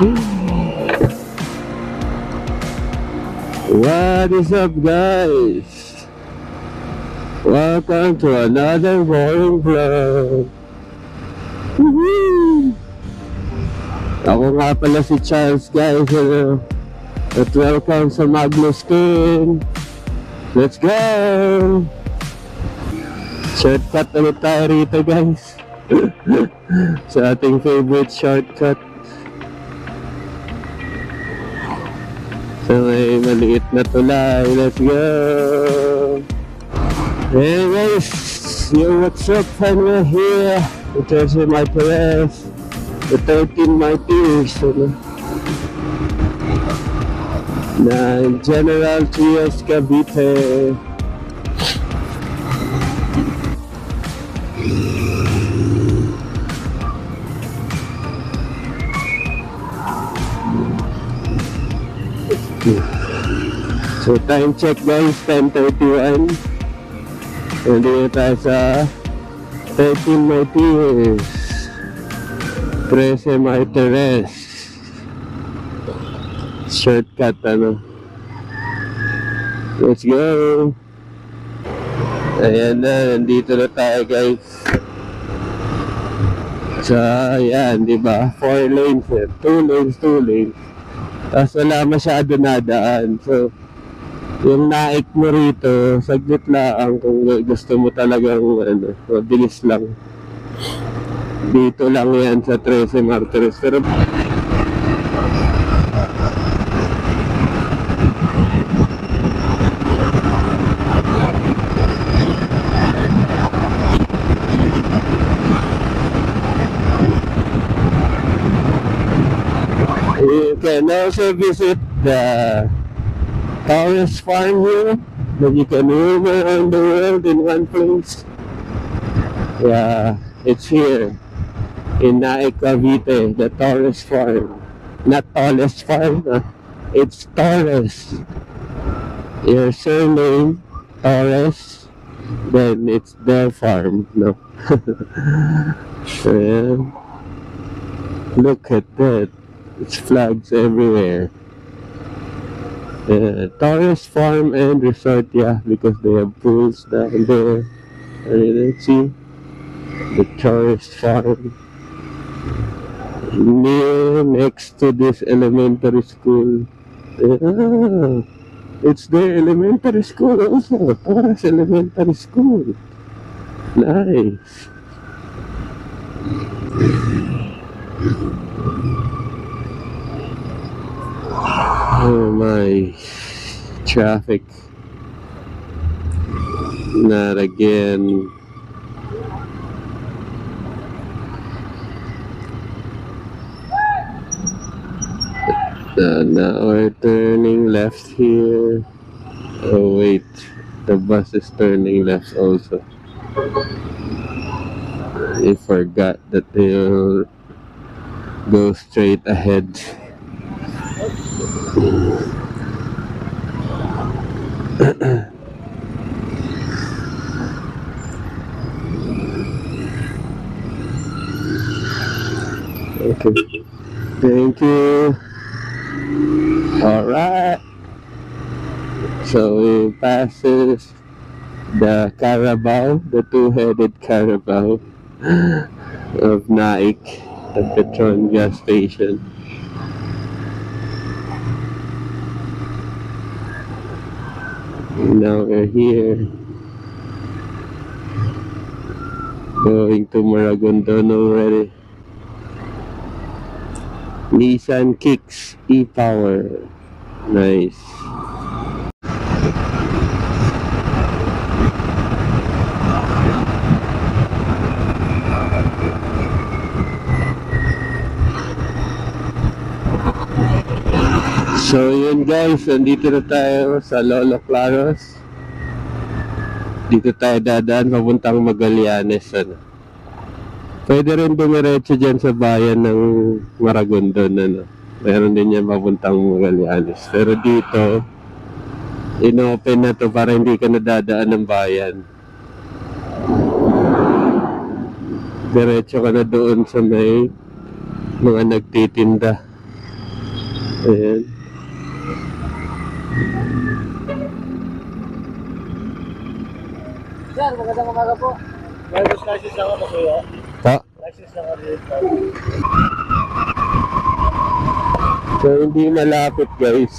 What is up, guys? Welcome to another boring vlog. Woohoo! Ako nga pala si Charles, guys. At welcome sa Magnus King. Let's go! Shortcut ulit tayo rito, guys. Sa ating favorite shortcut. So may maliit na tulay. Let's go! Hey guys! Yo, what's up? And we're here. It's my Perez. The 13 Martyrs. Na General Trias Cavite. So time check, guys, 10:31. Nandito tayo sa 13 Martyrs, 13 Martyrs. Shortcut, let's go. Ayan na, nandito na tayo, guys. So ayan, diba, 4 lanes, 2 lanes, 2 lanes. Tapos wala masyado nadaan. So yung naik mo rito, saglit lang kung gusto mo talagang mabilis lang. Dito lang yan sa 13 Martyrs. Pero you can also visit the Taurus farm here, that you can roam around the world in one place. Yeah, it's here in Naik, Cavite, the Taurus farm. Not Taurus farm, it's Taurus. Your surname, Taurus, then it's their farm, no? So, yeah. Look at that. It's flags everywhere. Taurus Farm and Resort, yeah, because they have pools down there. Let's see the Taurus Farm next to this elementary school. Yeah, it's their elementary school also. Taurus Elementary School. Nice. Oh my, traffic. Not again. Now we're turning left here. Oh wait, the bus is turning left also. I forgot that they'll go straight ahead. Okay, thank you. All right, so we passes the Carabao, the two-headed Carabao of Naik, the Petron gas station. Now we're here, going to Maragondon already. Nissan Kicks e-Power. Nice. So yun, guys, nandito na tayo sa Lolo Claros. Dito tayo dadaan papuntang Magallanes. Pwede rin dumiretso dyan sa bayan ng Maragondon. Meron din yan papuntang Magallanes. Pero dito, inopen na to para hindi ka nadadaan ng bayan. Diretso ka na doon sa may mga nagtitinda. Ayan. Sir, magandang umaga po. Driver's license ako po kuya. Pa. License lang ako. So, hindi malapit guys.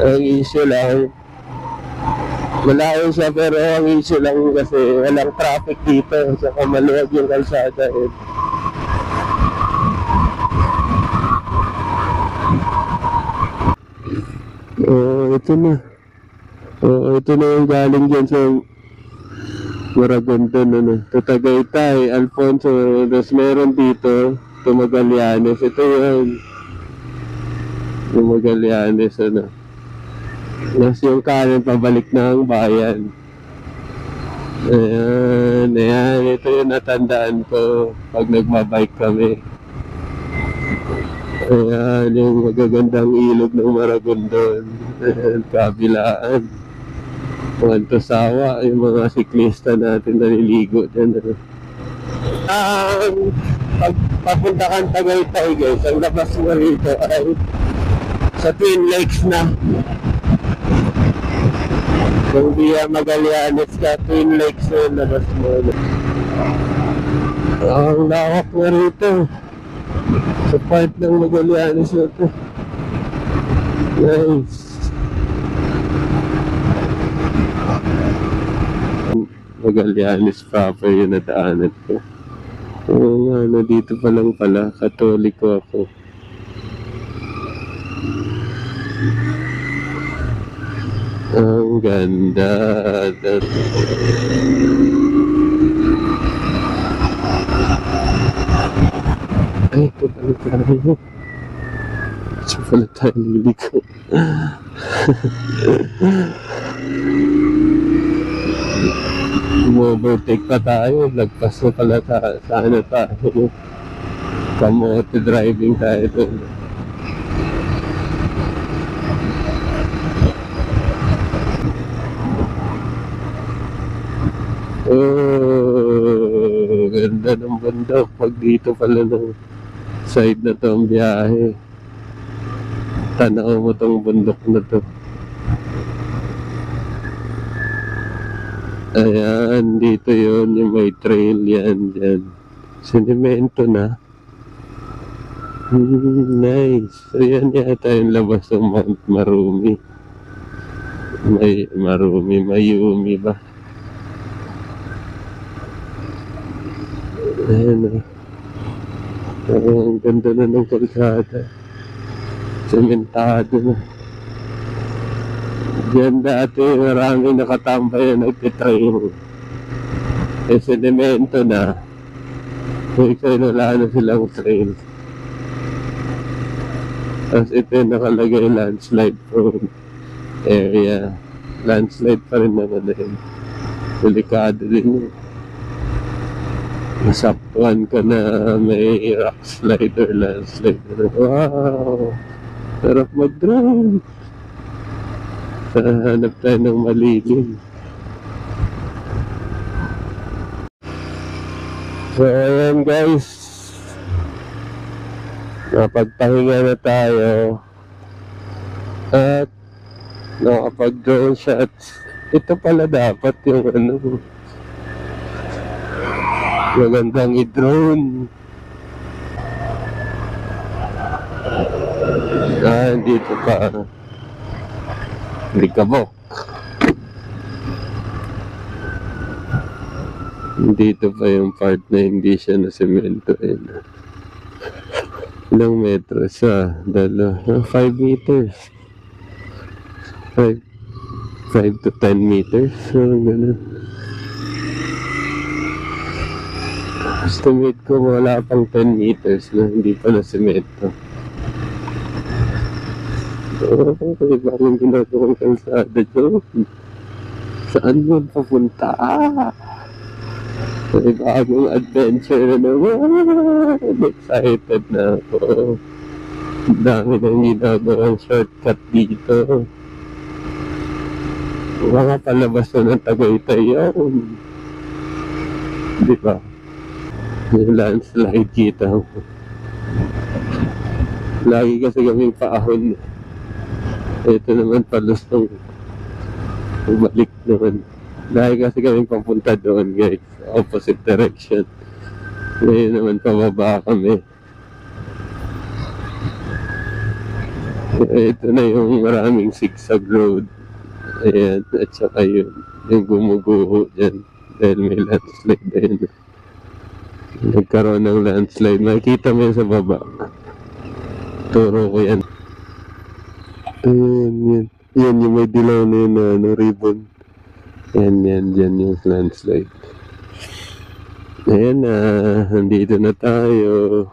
Ang issue lang, malayo siya pero ang issue lang kasi walang traffic dito. Saka maluwag yung kalsada. Ito na. Ito na yung galing dyan sa Maragondon, Tagaytay, Alfonso, tapos meron dito, Magallanes. Ito yun. Magallanes, Tapos yung kanan, pabalik ng bayan. Ayan. Ito yung natandaan ko pag nagbabike kami. Ayan, yung magagandang ilog ng Maragondon. Ayan, kabilaan. Sawa, yung mga siklista natin naliligo dyan. Pag papunta kang Tagaytay guys, ang labas mo rito ay sa Twin Lakes na. Kung via Magallanes ka, Twin Lakes na yung labas mo. Ang lawak na rito. Sa part ng Magallanes na ito. Nice. Magallanes proper yung nadaanan ko. Oo nga, dito pa lang pala, Katoliko ako. Ang ganda. Ay, ito pala tayo. Ito pala tayo liliko. Overtake pa tayo, lagpas na pala sana tayo. Kamote driving tayo doon. Ganda ng banda pag dito pala ng side na to ang biyahe. Tanaw mo tong bundok na to. Ayan, dito yun, yung may trail yan, dyan. Sinimento na. Nice. Ayan yata yung labas ng Mount Marumi. May Marumi, Mayumi ba? Ayan, ang ganda na ng kalsada. Sementado na. Diyan dati maraming nakatambay na nagtitrail. Sedimento na. Kung wala na silang trail. Tapos ito yung nakalagay landslide prone area. Landslide pa rin naman din. Delikado din yun. Masaktuan ka na may rock slide or landslide. Wow! Sarap mag-drive. Hanap tayo ng malilim. So ayan guys, napagpahinga na tayo at nakapag-drone shots. Ito pala dapat yung magandang i-drone. Dito pa Likabok. Dito pa yung part na hindi siya na semento. Ilang metro siya? 5 meters. 5 to 10 meters. So, ganun. Estimate ko wala pang 10 meters na hindi pa na semento. Kaya parang ginagawang kalsada dyan. Saan yun papunta? May bagong adventure na naman. Excited na ako. Ang dami nang ginagawang shortcut dito. Mga palabas na ng Tagaytay yun. Di ba? Yung landslide kita mo. Lagi kasi kaming paahon. Ito naman palusong. Balik naman. Lagi kasi kaming papunta doon guys. Opposite direction. Ngayon naman pababa kami. Ito na yung maraming zigzag road. Ayan, at saka yun, yung gumuguho dyan. Dahil may landslide ayun. Nagkaroon ng landslide. Makikita mo yun sa baba. Turo ko yan. Ayan, yan. Yan yung may dilaw na yun na ribbon. Yan, dyan yung landslide. Ayan na, nandito na tayo.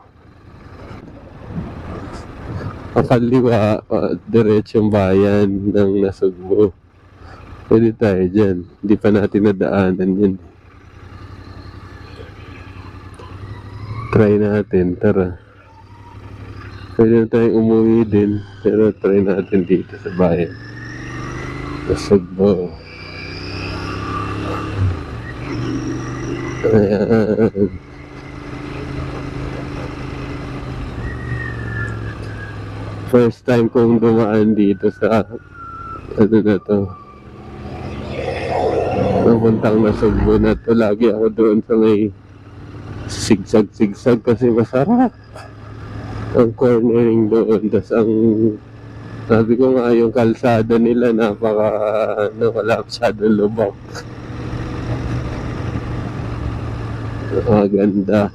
Pakaliwa, diretsong bayan ng Nasugbo. Pwede tayo dyan. Hindi pa natin nadaanan yun. Try natin, tara. Pwede na tayong umuwi din, pero try natin dito sa bayan. Nasugbo. Ayan. First time kong dumaan dito sa ano na to, napuntang Nasugbo na to. Lagi ako doon sa may sigsag kasi masarap ang cornering doon. Tas ang sabi ko nga, yung kalsada nila napaka wala masyadong lubak. Maganda.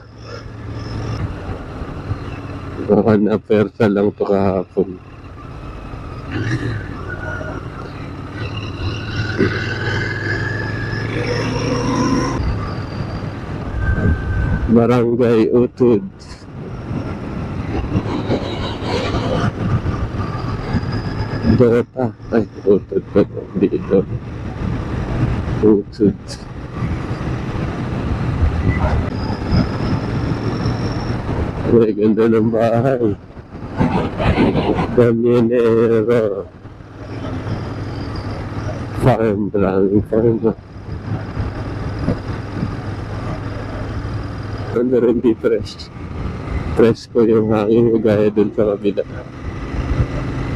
Baka na-persa lang to kahapon. Barangay Utod. Dota. Ay, Utod pa dito. Utod. May ganda ng bahay. Camionero. Farm. Maraming farm. Ano rin di fresh. Fresh ko yung hangin ko gaya dun sa kabila.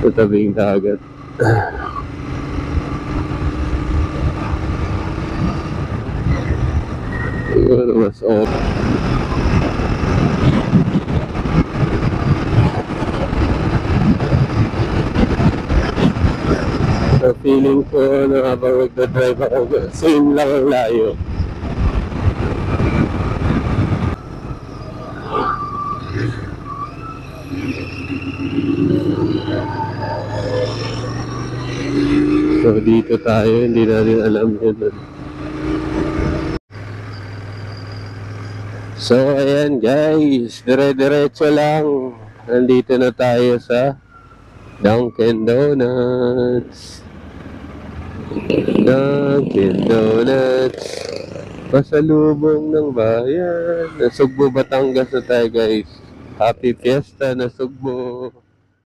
Sa tabing dagat. Siguro mas okay. So feeling ko na habang magdadrive ako, same lang ang layo. So dito tayo, hindi natin alam yun. So ayan guys, dire-diretso lang. Nandito na tayo sa Dunkin Donuts. Dunkin Donuts. Pasalubong ng bayan. Nasugbo, Batangas na tayo guys. Happy Fiesta, Nasugbo.